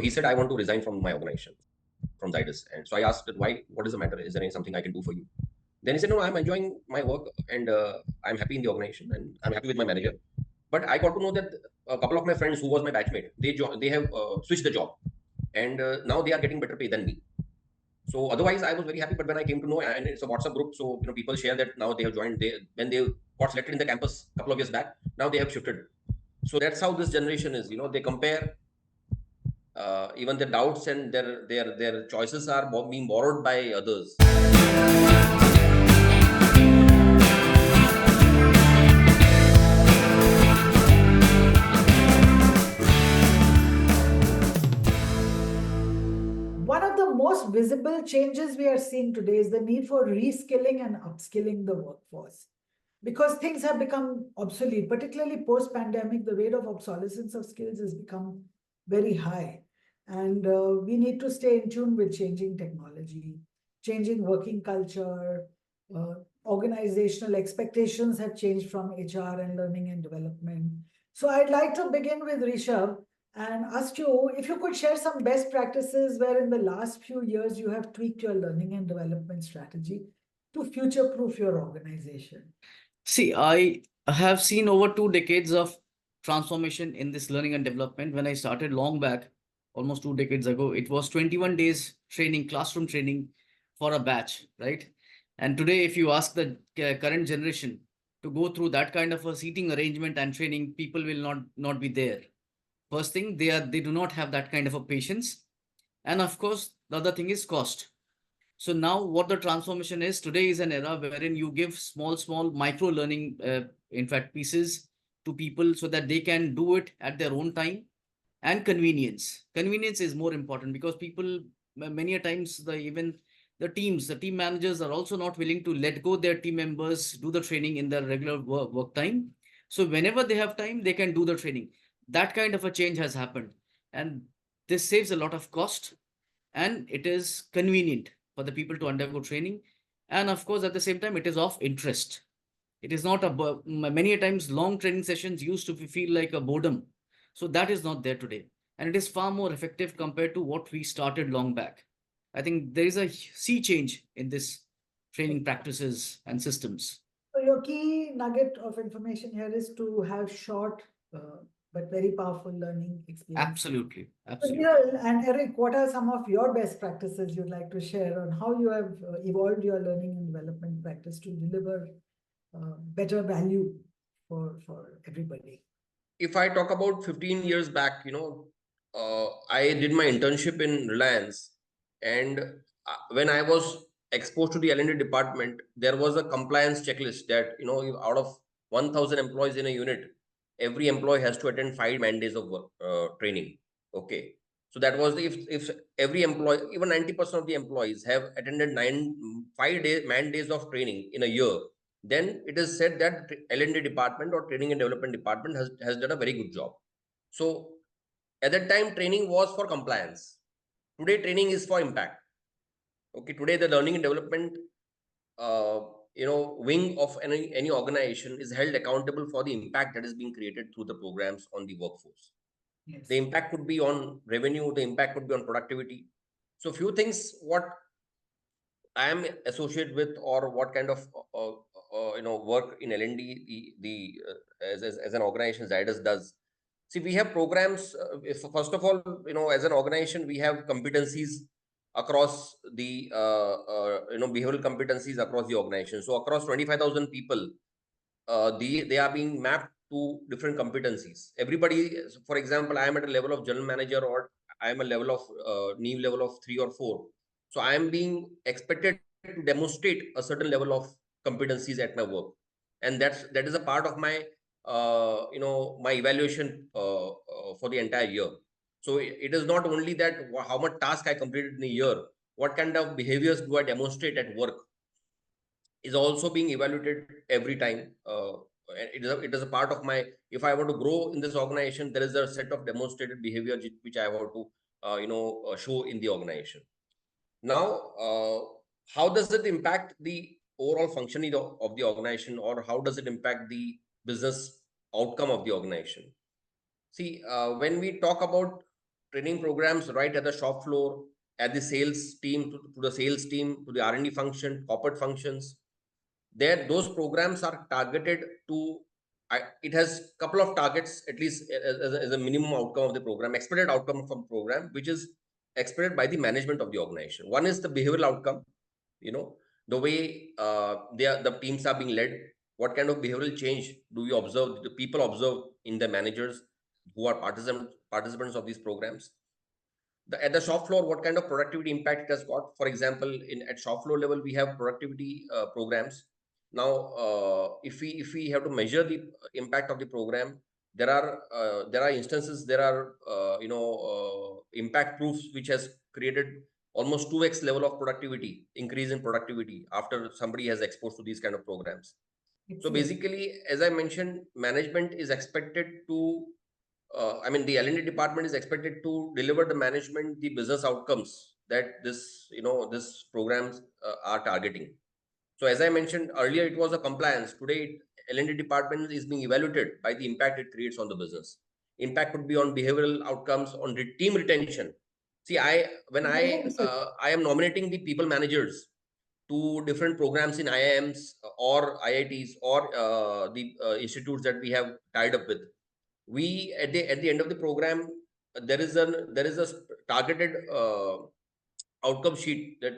he said, I want to resign from my organization, from Zydus. And so I asked that why, what is the matter? Is there something I can do for you? Then he said, no, I'm enjoying my work and I'm happy in the organization and I'm happy with my manager. But I got to know that a couple of my friends who was my batchmate, they have switched the job and now they are getting better pay than me. So otherwise, I was very happy. But when I came to know, and it's a WhatsApp group, so people share that now they have joined. They when they got selected in the campus a couple of years back, now they have shifted. So that's how this generation is. They compare even their doubts and their choices are being borrowed by others. One of the most visible changes we are seeing today is the need for reskilling and upskilling the workforce. Because things have become obsolete, particularly post-pandemic, the rate of obsolescence of skills has become very high. And we need to stay in tune with changing technology, changing working culture, organizational expectations have changed from HR and learning and development. So I'd like to begin with Rishav and ask you if you could share some best practices where in the last few years you have tweaked your learning and development strategy to future-proof your organization. See, I have seen over 2 decades of transformation in this learning and development. When I started long back, almost 2 decades ago, it was 21 days training, classroom training for a batch, right? And today, if you ask the current generation to go through that kind of a seating arrangement and training, people will not be there. First thing, they do not have that kind of a patience. And of course, the other thing is cost. So now what the transformation is today is an era wherein you give small micro learning, in fact, pieces to people so that they can do it at their own time and convenience. Convenience is more important because people, many a times, even the team managers are also not willing to let go their team members, do the training in their regular work time. So whenever they have time, they can do the training. That kind of a change has happened. And this saves a lot of cost and it is convenient for the people to undergo training. And of course, at the same time, it is of interest. It is not many a times long training sessions used to feel like a boredom. So that is not there today. And it is far more effective compared to what we started long back. I think there is a sea change in this training practices and systems. So your key nugget of information here is to have short but very powerful learning experience. Absolutely. So Absolutely. Niral and Eric, what are some of your best practices you'd like to share on how you have evolved your learning and development practice to deliver better value for everybody? If I talk about 15 years back, I did my internship in Reliance, and when I was exposed to the L&D department, there was a compliance checklist that out of 1,000 employees in a unit, every employee has to attend 5 man days of work, training. Okay, so that was if every employee, even 90% of the employees have attended 5 man days of training in a year, then it is said that L&D department or training and development department has done a very good job. So at that time, training was for compliance. Today, training is for impact. Okay, today the learning and development uh, wing of any organization is held accountable for the impact that is being created through the programs on the workforce. Yes. The impact could be on revenue, the impact could be on productivity. So few things what I am associated with, or what kind of work in L&D as an organization Zydus does. See, we have programs. If, first of all, as an organization, we have competencies across the behavioral competencies across the organization. So across 25,000 people, they are being mapped to different competencies. Everybody, for example, I am at a level of general manager, or I am a level of new level of 3 or 4. So I am being expected to demonstrate a certain level of competencies at my work, and that is a part of my my evaluation for the entire year. So it is not only that how much task I completed in a year, what kind of behaviors do I demonstrate at work is also being evaluated every time. It is a part of my, if I want to grow in this organization, there is a set of demonstrated behavior which I want to show in the organization. Now, how does it impact the overall functioning of the organization, or how does it impact the business outcome of the organization? See, when we talk about training programs right at the shop floor, at the sales team, to the sales team, to the R&D function, corporate functions. There, those programs are targeted to, it has couple of targets, at least as a minimum outcome of the program, expected outcome from program, which is expected by the management of the organization. One is the behavioral outcome, the way the teams are being led, what kind of behavioral change do you observe, the people observe in the managers who are participants of these programs. At the shop floor, what kind of productivity impact it has got. For example, at shop floor level, we have productivity programs. Now, if we have to measure the impact of the program, there are instances, there are impact proofs which has created almost 2x level of productivity increase in productivity after somebody has exposed to these kind of programs. So basically, as I mentioned, management is expected to the L&D department is expected to deliver the management the business outcomes that this programs are targeting. So as I mentioned earlier, it was a compliance. Today, L&D department is being evaluated by the impact it creates on the business. Impact could be on behavioral outcomes, on team retention. See, when I am nominating the people managers to different programs in IIMs or IITs or the institutes that we have tied up with. We at the end of the program, there is a targeted outcome sheet that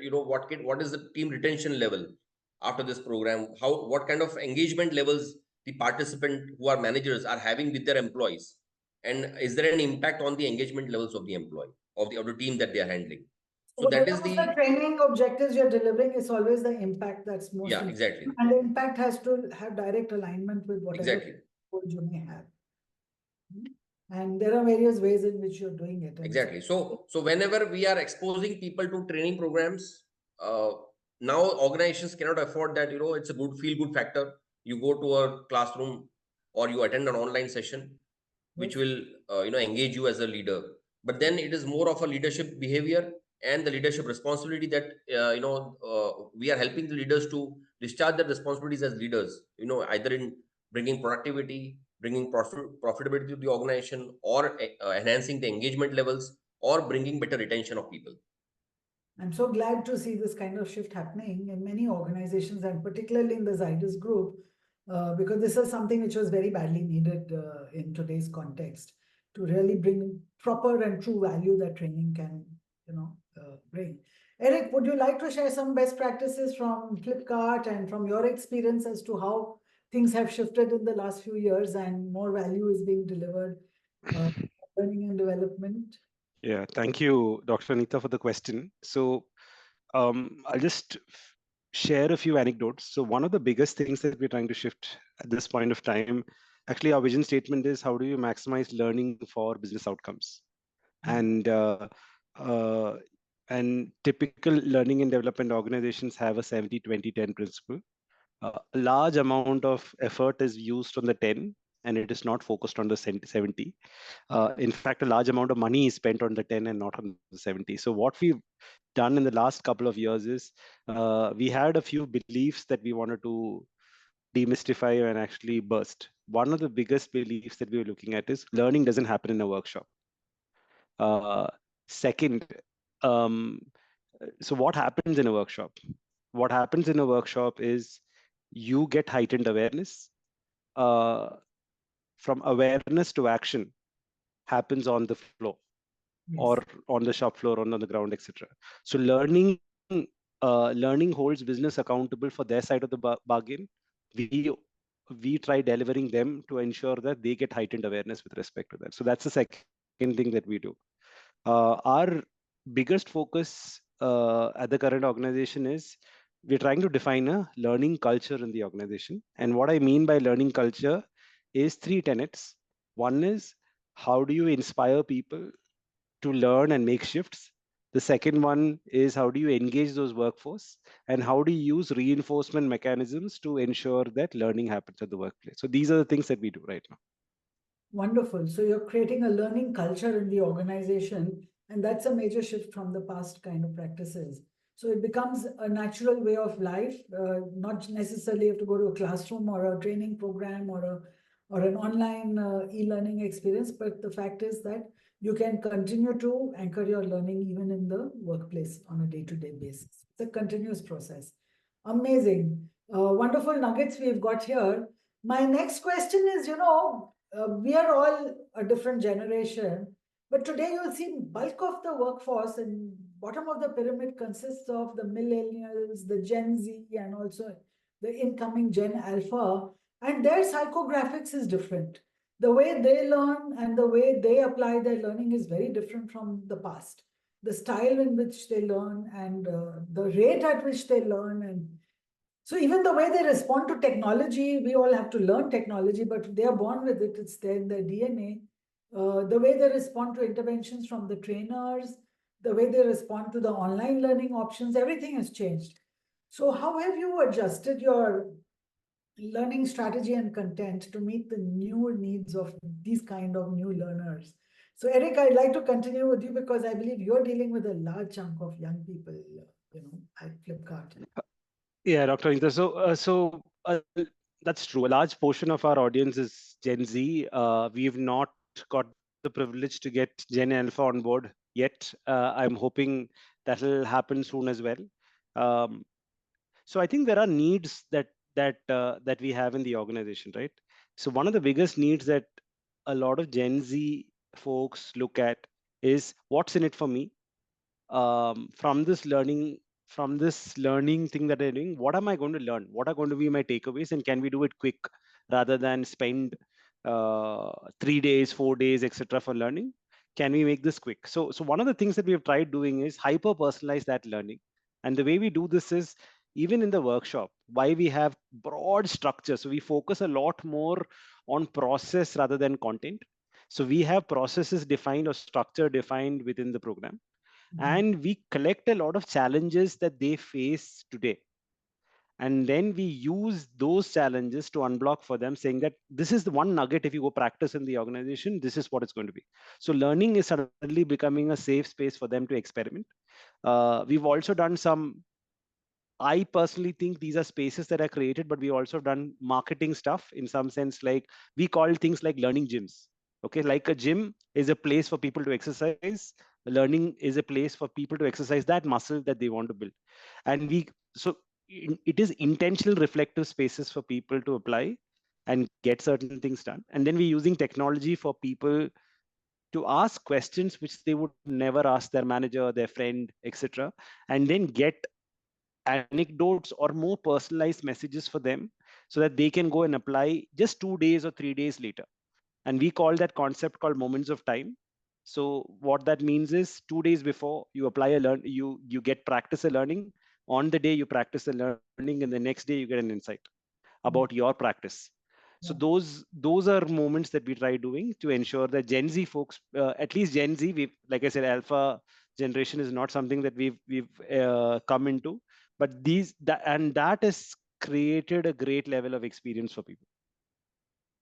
what is the team retention level after this program, what kind of engagement levels the participant who are managers are having with their employees, and is there an impact on the engagement levels of the employee of the team that they are handling. So that is the training objectives you're delivering, is always the impact that's most important. Exactly. And the impact has to have direct alignment with whatever goals you may have. And there are various ways in which you're doing it. Exactly. So whenever we are exposing people to training programs, now organizations cannot afford that. It's a feel good factor. You go to a classroom or you attend an online session, which will engage you as a leader. But then it is more of a leadership behavior and the leadership responsibility that we are helping the leaders to discharge their responsibilities as leaders. Either in bringing productivity, bringing profitability to the organization, or enhancing the engagement levels, or bringing better retention of people. I'm so glad to see this kind of shift happening in many organizations, and particularly in the Zydus Group, because this is something which was very badly needed in today's context, to really bring proper and true value that training can, bring. Eric, would you like to share some best practices from Flipkart and from your experience as to how things have shifted in the last few years and more value is being delivered, learning and development? Yeah, thank you, Dr. Aneeta, for the question. So I'll just share a few anecdotes. So one of the biggest things that we're trying to shift at this point of time, actually our vision statement is, how do you maximize learning for business outcomes? And typical learning and development organizations have a 70-20-10 principle. A large amount of effort is used on the 10, and it is not focused on the 70. In fact, a large amount of money is spent on the 10 and not on the 70. So what we've done in the last couple of years is we had a few beliefs that we wanted to demystify and actually burst. One of the biggest beliefs that we were looking at is learning doesn't happen in a workshop. Second, so what happens in a workshop? What happens in a workshop is you get heightened awareness. From awareness to action happens on the floor, or on the shop floor, or on the ground, etc. So learning holds business accountable for their side of the bargain. We try delivering them to ensure that they get heightened awareness with respect to that. So that's the second thing that we do. Our biggest focus at the current organization is we're trying to define a learning culture in the organization. And what I mean by learning culture is 3 tenets. One is, how do you inspire people to learn and make shifts? The second one is, how do you engage those workforce? And how do you use reinforcement mechanisms to ensure that learning happens at the workplace? So these are the things that we do right now. Wonderful. So you're creating a learning culture in the organization, and that's a major shift from the past kind of practices. So it becomes a natural way of life, not necessarily have to go to a classroom or a training program or an online e-learning experience, but the fact is that you can continue to anchor your learning even in the workplace on a day-to-day basis. It's a continuous process. Amazing. Wonderful nuggets we've got here. My next question is, we are all a different generation, but today you'll see bulk of the workforce and bottom of the pyramid consists of the millennials, the Gen Z, and also the incoming Gen Alpha, and their psychographics is different. The way they learn and the way they apply their learning is very different from the past. The style in which they learn and the rate at which they learn, and so even the way they respond to technology, we all have to learn technology, but they are born with it. It's there in their DNA. The way they respond to interventions from the trainers, the way they respond to the online learning options, everything has changed. So how have you adjusted your learning strategy and content to meet the new needs of these kind of new learners? So Eric, I'd like to continue with you because I believe you're dealing with a large chunk of young people, at Flipkart. Yeah, Dr. Aneeta. That's true. A large portion of our audience is Gen Z. We've not got the privilege to get Gen Alpha on board yet. I'm hoping that'll happen soon as well. Um, so I think there are needs that we have in the organization, right? So one of the biggest needs that a lot of Gen Z folks look at is what's in it for me, from this learning thing that they're doing. What am I going to learn? What are going to be my takeaways, and can we do it quick rather than spend 3 days, 4 days, etc. for learning? Can we make this quick? So one of the things that we have tried doing is hyper personalize that learning. And the way we do this is, even in the workshop, why we have broad structure. So we focus a lot more on process rather than content. So we have processes defined or structure defined within the program, and we collect a lot of challenges that they face today, and then we use those challenges to unblock for them, saying that this is the one nugget. If you go practice in the organization, this is what it's going to be. So learning is suddenly becoming a safe space for them to experiment. We've also done some, I personally think these are spaces that are created, but we also done marketing stuff in some sense. Like, we call things like learning gyms. Okay, like a gym is a place for people to exercise. Learning is a place for people to exercise that muscle that they want to build. And it is intentional reflective spaces for people to apply and get certain things done. And then we're using technology for people to ask questions which they would never ask their manager, their friend, etc., and then get anecdotes or more personalized messages for them, so that they can go and apply just 2 days or 3 days later. And we call that concept called moments of time. So what that means is, 2 days before you apply you get practice a learning. On the day you practice the learning, and the next day you get an insight about your practice. So Yeah. those are moments that we try doing to ensure that Gen Z folks, at least Gen Z, we, like I said, Alpha generation is not something that we've come into, but that has created a great level of experience for people.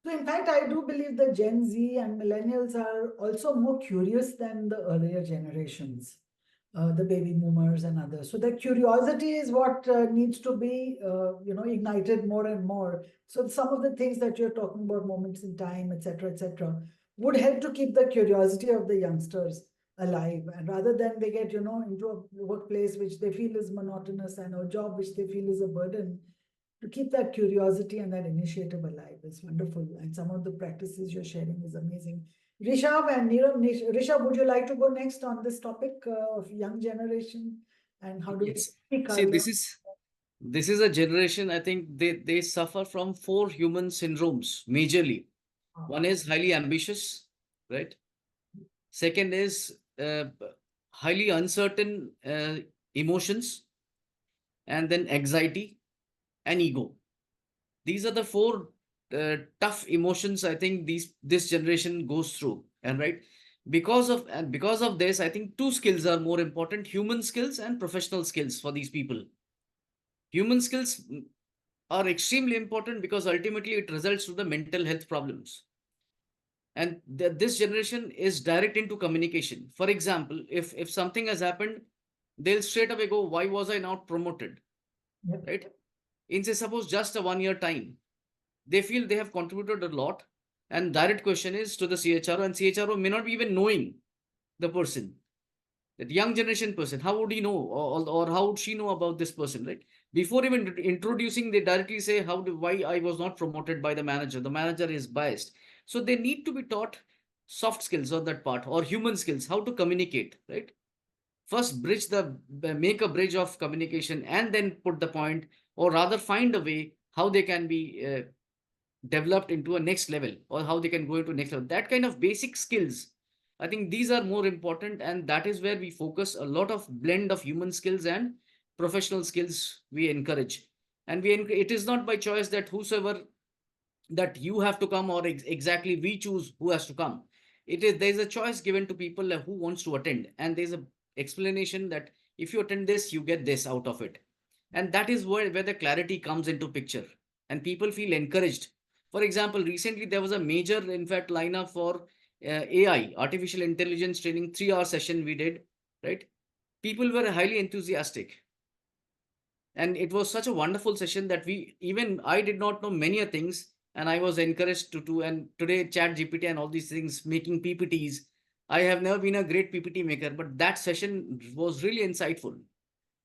So in fact, I do believe the Gen Z and millennials are also more curious than the earlier generations, the baby boomers and others. So the curiosity is what needs to be, ignited more and more. So some of the things that you're talking about, moments in time, etc., would help to keep the curiosity of the youngsters alive. And rather than they get, into a workplace which they feel is monotonous and a job which they feel is a burden, to keep that curiosity and that initiative alive is wonderful. And some of the practices you're sharing is amazing. Rishav and Niral, Rishav, would you like to go next on this topic of young generation and how do we Yes. speak See, our this is a generation, I think they suffer from four human syndromes majorly. One is highly ambitious, right? Second is highly uncertain emotions, and then anxiety and ego. These are the four tough emotions I think this generation goes through. And right, because of this, I think two skills are more important: human skills and professional skills for these people. Human skills are extremely important because ultimately it results to the mental health problems. And this generation is direct into communication. For example, if something has happened, they'll straight away go, why was I not promoted? Yep. Right? In say suppose just a 1 year time, they feel they have contributed a lot, and direct question is to the CHRO, and CHRO may not be even knowing the person, that young generation person? How would he know, or how would she know about this person, right? Before even introducing, they directly say, why I was not promoted by the manager. The manager is biased. So they need to be taught soft skills on that part, or human skills, how to communicate, right? First make a bridge of communication, and then put the point, or rather find a way how they can be developed into a next level, or how they can go into next level. That kind of basic skills, I think these are more important, and that is where we focus a lot of blend of human skills and professional skills we encourage. And it is not by choice that whosoever that you have to come, or exactly we choose who has to come. There's a choice given to people who wants to attend, and there's a explanation that if you attend this, you get this out of it. And that is where the clarity comes into picture, and people feel encouraged. For example, recently there was a major, in fact, lineup for AI, artificial intelligence training, 3-hour session we did, right? People were highly enthusiastic, and it was such a wonderful session that I did not know many things, and I was encouraged to do. And today, chat GPT and all these things, making PPTs, I have never been a great PPT maker, but that session was really insightful.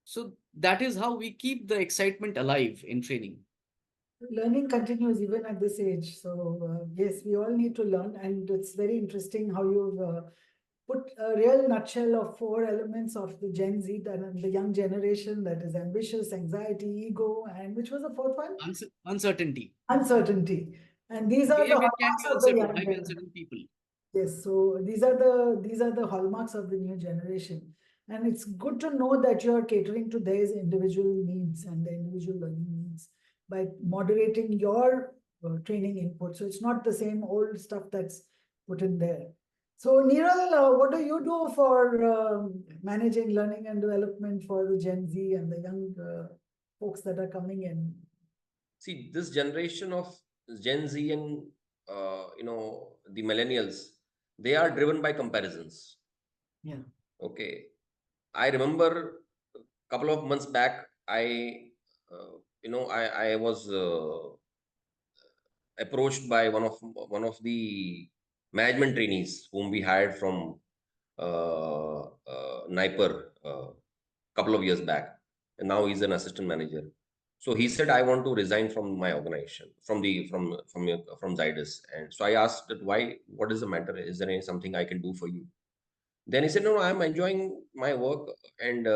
So that is how we keep the excitement alive in training. Learning continues even at this age. So yes, we all need to learn, and it's very interesting how you've put a real nutshell of 4 elements of the Gen Z, that the young generation, that is ambitious, anxiety, ego, and which was the 4th one? Uncertainty. Uncertainty. And these are the Behavior can hallmarks be of the uncertain, young highly generation. uncertain people. Yes, so these are the hallmarks of the new generation. And it's good to know that you're catering to their individual needs and their individual learning needs by moderating your training input. So it's not the same old stuff that's put in there. So Niral, what do you do for managing learning and development for the Gen Z and the young folks that are coming in? See, this generation of Gen Z and the millennials, they are driven by comparisons. Yeah. Okay, I remember a couple of months back, I was approached by one of the management trainees whom we hired from Nipur couple of years back, and now he's an assistant manager. So he said, "I want to resign from my organization, from Zydus." And so I asked that why, what is the matter? Is there something I can do for you? Then he said, "No, I'm enjoying my work, and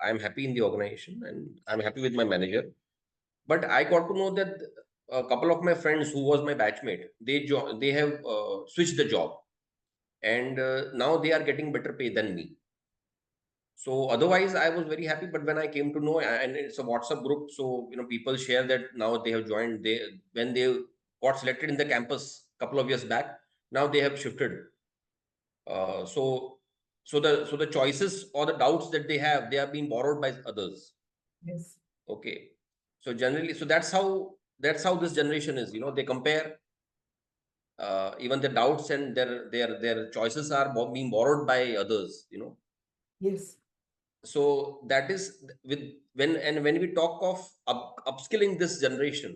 I'm happy in the organization, and I'm happy with my manager." But I got to know that a couple of my friends who was my batchmate, they have switched the job, and now they are getting better pay than me. So otherwise, I was very happy. But when I came to know, and it's a WhatsApp group, so people share that now they have joined. When they got selected in the campus a couple of years back, now they have shifted. So the choices or the doubts that they are being borrowed by others. Yes. Okay. So generally, so that's how this generation is. They compare. Even the doubts and their choices are being borrowed by others. Yes. So that is when we talk of upskilling this generation,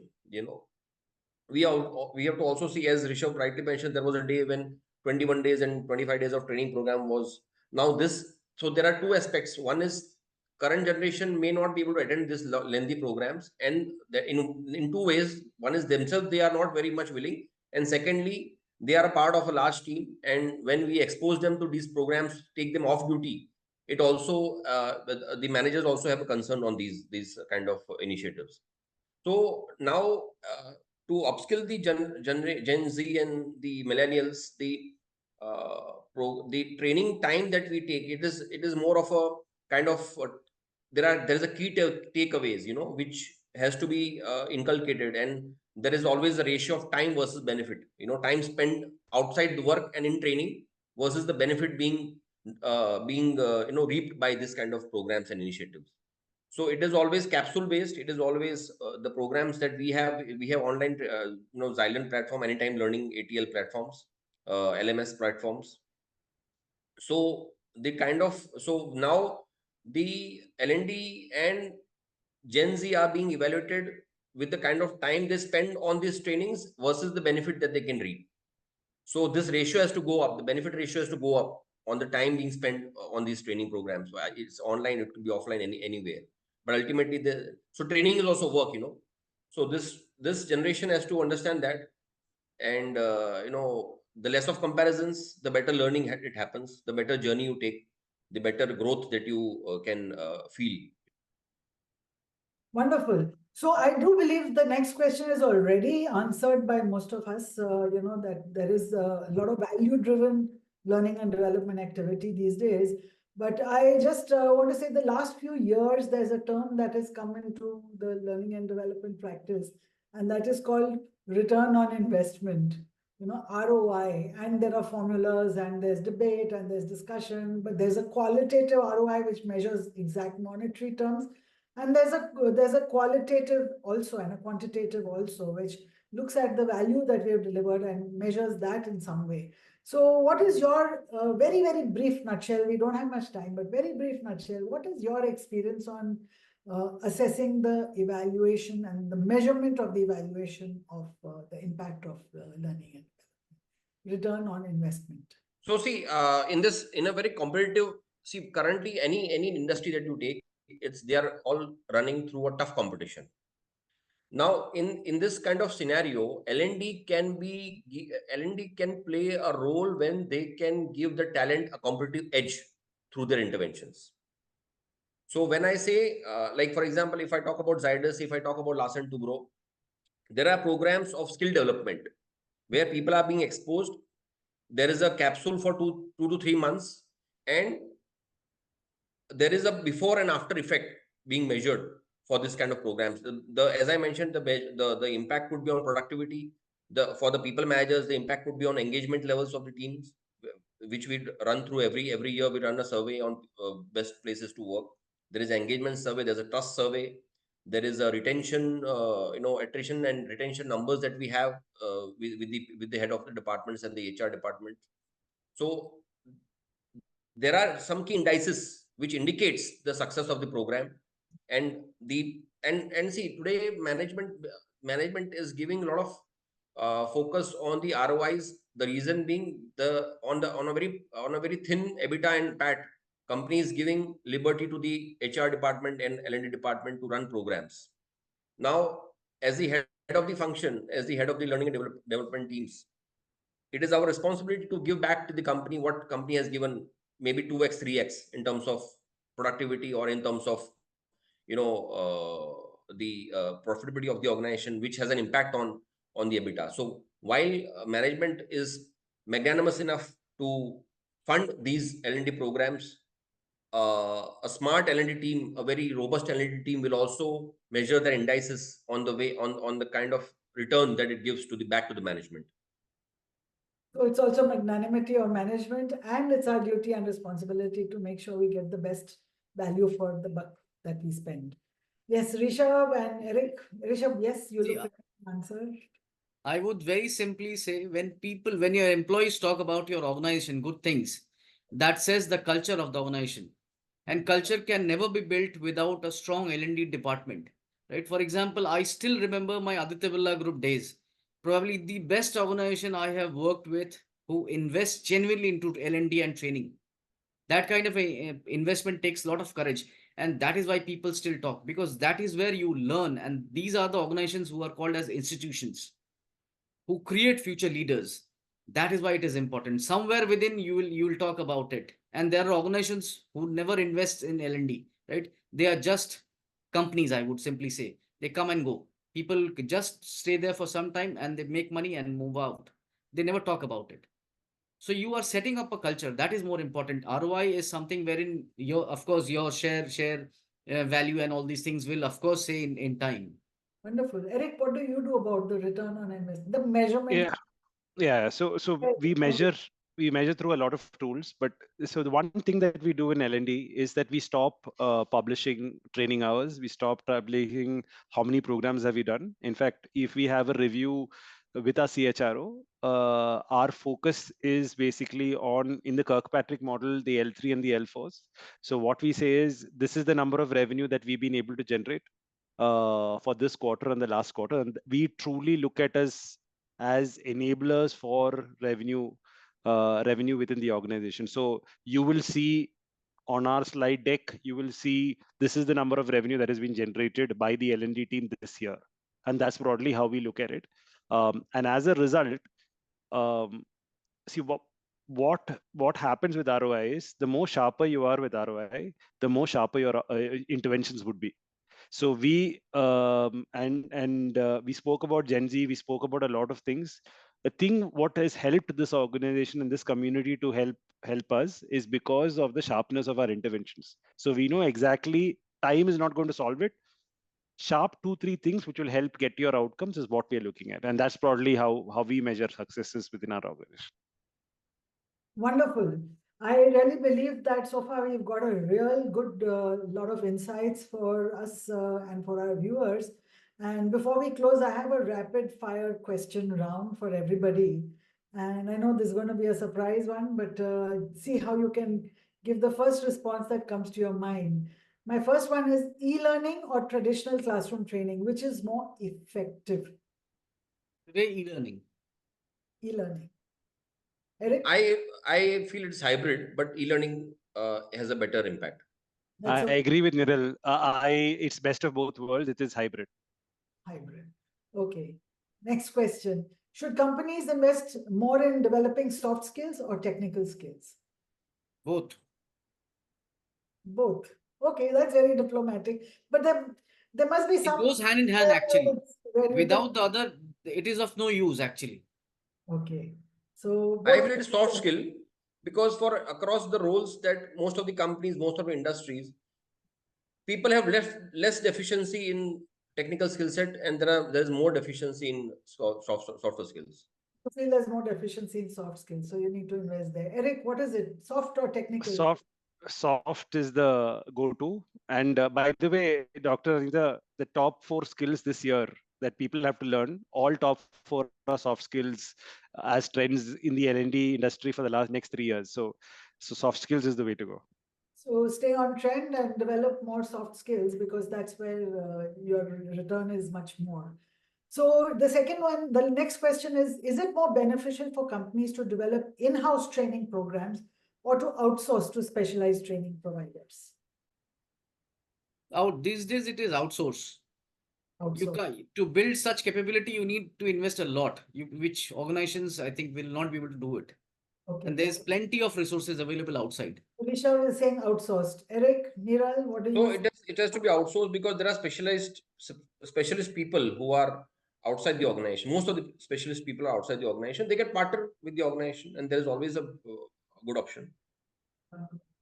we have to also see, as Rishabh rightly mentioned, there was a day when 21 days and 25 days of training program was now this. So there are two aspects. One is current generation may not be able to attend this lengthy programs, and in two ways. One is themselves, they are not very much willing, and secondly, they are a part of a large team, and when we expose them to these programs, take them off duty, it also the managers also have a concern on these kind of initiatives. So now, to upskill the Gen Z and the millennials, the training time that we take, it is more of a kind of there is a key takeaways, which has to be inculcated, and there is always a ratio of time versus benefit. Time spent outside the work and in training versus the benefit being reaped by this kind of programs and initiatives. So it is always capsule based. It is always the programs that we have online, Xylent platform, anytime learning, ATL platforms, LMS platforms. So so now the L&D and Gen Z are being evaluated with the kind of time they spend on these trainings versus the benefit that they can reap. So this ratio has to go up. The benefit ratio has to go up. on the time being spent on these training programs. So it's online, it could be offline, anywhere. But ultimately, so training is also work, So this generation has to understand that, and the less of comparisons, the better learning it happens, the better journey you take, the better growth that you can feel. Wonderful. So I do believe the next question is already answered by most of us, that there is a lot of value-driven learning and development activity these days. But I just want to say the last few years, there's a term that has come into the learning and development practice, and that is called return on investment, ROI. And there are formulas, and there's debate, and there's discussion, but there's a qualitative ROI which measures exact monetary terms. And there's a qualitative also and a quantitative also, which looks at the value that we have delivered and measures that in some way. So what is your very, very brief nutshell? We don't have much time, but very brief nutshell. What is your experience on assessing the evaluation and the measurement of the evaluation of the impact of learning and return on investment? So see, in a very competitive, currently any industry that you take, they are all running through a tough competition. Now, in this kind of scenario, L&D can play a role when they can give the talent a competitive edge through their interventions. So when I say, like for example, if I talk about Zydus, if I talk about Larsen Toubro, there are programs of skill development where people are being exposed. There is a capsule for 2 to 3 months, and there is a before and after effect being measured for this kind of programs. As I mentioned, the impact could be on productivity. For the people managers, the impact could be on engagement levels of the teams, which we run through every year. We run a survey on best places to work. There is an engagement survey. There's a trust survey. There is a retention, attrition and retention numbers that we have with the head of the departments and the HR department. So there are some key indices which indicates the success of the program, and see, today management is giving a lot of focus on the ROIs. The reason being, on a very thin EBITDA and PAT, companies giving liberty to the HR department and L&D department to run programs. Now, as the head of the function, as the head of the learning and development teams, it is our responsibility to give back to the company what company has given, maybe 2x, 3x in terms of productivity, or in terms of the profitability of the organization, which has an impact on the EBITDA. So while management is magnanimous enough to fund these L&D programs, a smart L&D team, a very robust L&D team, will also measure their indices on the kind of return that it gives back to the management. So it's also magnanimity of management, and it's our duty and responsibility to make sure we get the best value for the buck that we spend. Yes, Rishav and Eric. Rishav, yes, you look at the answer. I would very simply say, when your employees talk about your organization, good things, that says the culture of the organization. And culture can never be built without a strong L&D department, right? For example, I still remember my Aditya Birla Group days. Probably the best organization I have worked with who invests genuinely into L&D and training. That kind of a investment takes a lot of courage. And that is why people still talk, because that is where you learn. And these are the organizations who are called as institutions, who create future leaders. That is why it is important. Somewhere within you will talk about it. And there are organizations who never invest in L&D, right? They are just companies, I would simply say. They come and go. People just stay there for some time and they make money and move out. They never talk about it. So you are setting up a culture that is more important. ROI is something wherein of course your share value and all these things will of course say in time. Wonderful. Eric, what do you do about the return on investment, the measurement? Yeah. So we measure through a lot of tools, but so the one thing that we do in L&D is that we stop publishing training hours. We stop publishing how many programs have we done. In fact, if we have a review with our CHRO, our focus is basically on, in the Kirkpatrick model, the L3 and the L4s. So what we say is, this is the number of revenue that we've been able to generate for this quarter and the last quarter, and we truly look at us as enablers for revenue revenue within the organization. So you will see on our slide deck, you will see this is the number of revenue that has been generated by the L&D team this year. And that's broadly how we look at it. And as a result, see what happens with ROI is the more sharper you are with ROI, the more sharper your interventions would be. So we we spoke about Gen Z, we spoke about a lot of things. The thing what has helped this organization and this community to help us is because of the sharpness of our interventions. So we know exactly time is not going to solve it. Sharp 2-3 things which will help get your outcomes is what we are looking at, and that's probably how we measure successes within our organization. Wonderful. I really believe that so far we've got a real good lot of insights for us and for our viewers. And before we close, I have a rapid fire question round for everybody. And I know this is going to be a surprise one, but see how you can give the first response that comes to your mind. My first one is e-learning or traditional classroom training, which is more effective? Today, e-learning. E-learning. Eric? I feel it's hybrid, but e-learning has a better impact. I agree with Niral. It's best of both worlds. It is hybrid. Hybrid. Okay. Next question. Should companies invest more in developing soft skills or technical skills? Both. Both. Okay, that's very diplomatic. But there must be some. It goes hand in hand, actually. Where you Without the other, it is of no use, actually. Okay. So I feel it's soft skill because for across the roles that most of the companies, most of the industries, people have less deficiency in technical skill set, and there's more deficiency in softer skills. I feel there's more deficiency in soft skills, so you need to invest there. Eric, what is it? Soft or technical? Soft is the go-to. And by the way, Dr. Aneeta, the top 4 skills this year that people have to learn, all top 4 are soft skills as trends in the L&D industry for the next 3 years. So soft skills is the way to go. So stay on trend and develop more soft skills because that's where your return is much more. So the second one, the next question is it more beneficial for companies to develop in-house training programs or to outsource to specialized training providers? These days, it is outsource. Outsource. To build such capability, you need to invest a lot, which organizations, I think, will not be able to do it. Okay. And there's plenty of resources available outside. Rishav is saying outsourced. Eric, Niral, what do you So it has to be outsourced because there are specialist people who are outside the organization. Most of the specialist people are outside the organization. They get partnered with the organization, and there is always a good option.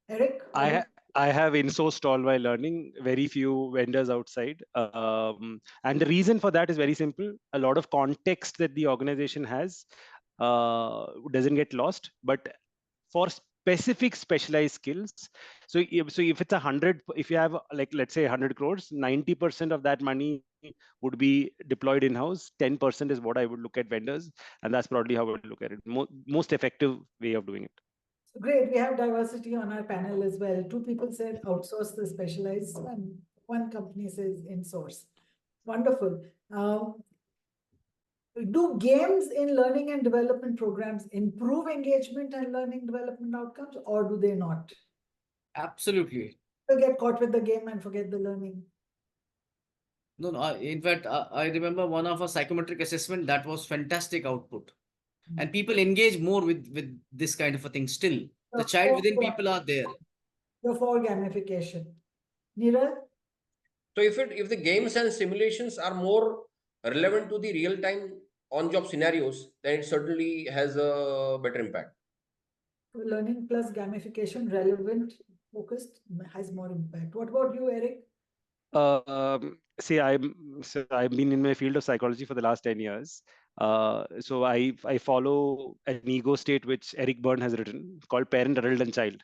Eric? I have insourced all my learning, very few vendors outside. And the reason for that is very simple. A lot of context that the organization has doesn't get lost, but for specific specialized skills. So if it's 100, if you have let's say 100 crores, 90% of that money would be deployed in-house. 10% is what I would look at vendors, and that's probably how I would look at it. Most effective way of doing it. Great. We have diversity on our panel as well. 2 people said outsource the specialized and 1 company says in-source. Wonderful. Do games in learning and development programs improve engagement and learning development outcomes, or do they not? Absolutely. They get caught with the game and forget the learning. No. In fact, I remember one of a psychometric assessment that was fantastic output. And people engage more with this kind of a thing still. The child within people are there. For gamification. Niral? So if the games and simulations are more relevant to the real-time on-job scenarios, then it certainly has a better impact. Learning plus gamification, relevant, focused, has more impact. What about you, Eric? See, I've been in my field of psychology for the last 10 years. So I follow an ego state which Eric Berne has written called parent, adult, and child.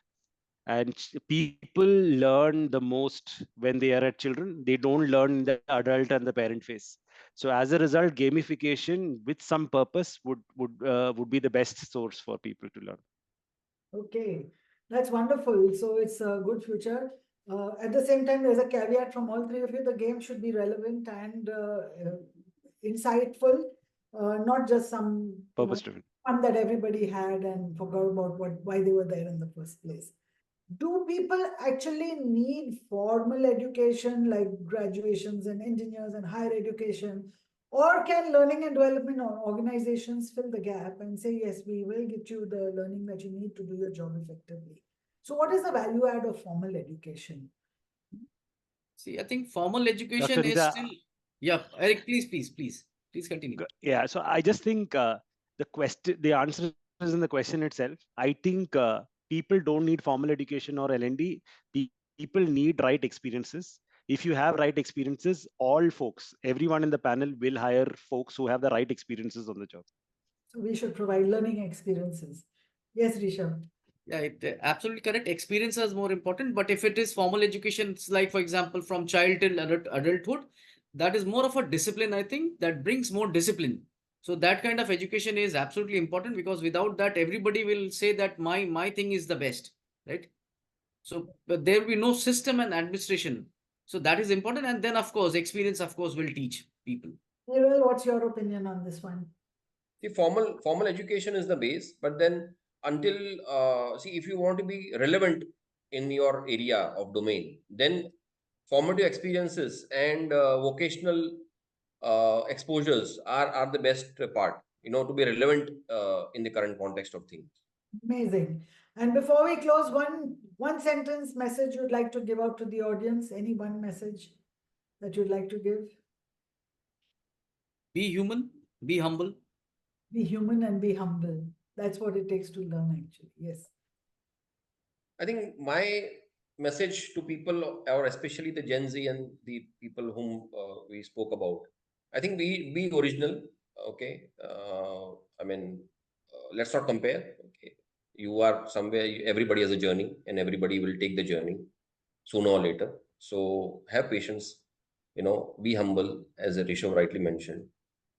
And people learn the most when they are at children. They don't learn in the adult and the parent phase. So as a result, gamification with some purpose would be the best source for people to learn. Okay, that's wonderful. So it's a good future. At the same time, there's a caveat from all 3 of you. The game should be relevant and insightful, not just some purpose-driven. fun that everybody had and forgot about why they were there in the first place. Do people actually need formal education like graduations and engineers and higher education? Or can learning and development or organizations fill the gap and say, yes, we will get you the learning that you need to do your job effectively? So, what is the value add of formal education? See, I think formal education Dr. is Aneeta, still. Yeah, Eric, please continue. yeah, so I just think the answer is in the question itself. I think people don't need formal education or L&D. People need right experiences. If you have right experiences, all folks, everyone in the panel will hire folks who have the right experiences on the job. So, we should provide learning experiences. Yes, Rishabh. Yeah, absolutely correct. Experience is more important, but if it is formal education, it's like, for example, from child till adulthood, that is more of a discipline, I think, that brings more discipline. So that kind of education is absolutely important, because without that, everybody will say that my thing is the best, right? So but there will be no system and administration. So that is important. And then, of course, experience, of course, will teach people. Niral, what's your opinion on this one? See, formal education is the base, but then until see, if you want to be relevant in your area of domain, then formative experiences and vocational exposures are the best part. To be relevant in the current context of things. Amazing. And before we close, one sentence message you'd like to give out to the audience. Any one message that you'd like to give? Be human, be humble. Be human and be humble. That's what it takes to learn, actually. Yes. I think my message to people, or especially the Gen Z and the people whom we spoke about, I think we be original. Okay, I mean, let's not compare. Okay, you are somewhere. Everybody has a journey, and everybody will take the journey sooner or later. So have patience. Be humble, as Rishabh rightly mentioned,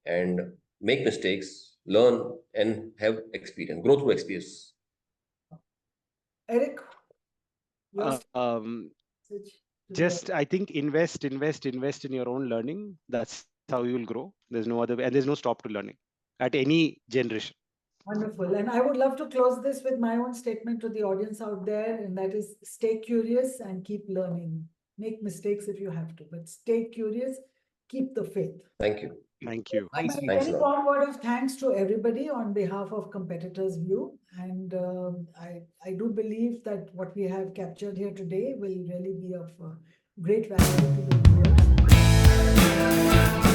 and make mistakes, learn, and have experience. Grow through experience. Eric, your Um, message to the just I think invest in your own learning. That's how you will grow. There's no other way, and there's no stop to learning at any generation. Wonderful. And I would love to close this with my own statement to the audience out there, and that is stay curious and keep learning. Make mistakes if you have to, but stay curious, keep the faith. Thank you. Thank you. Nice. A Thanks very a lot. warm word of thanks to everybody on behalf of Competitors View. And I do believe that what we have captured here today will really be of great value to the viewers.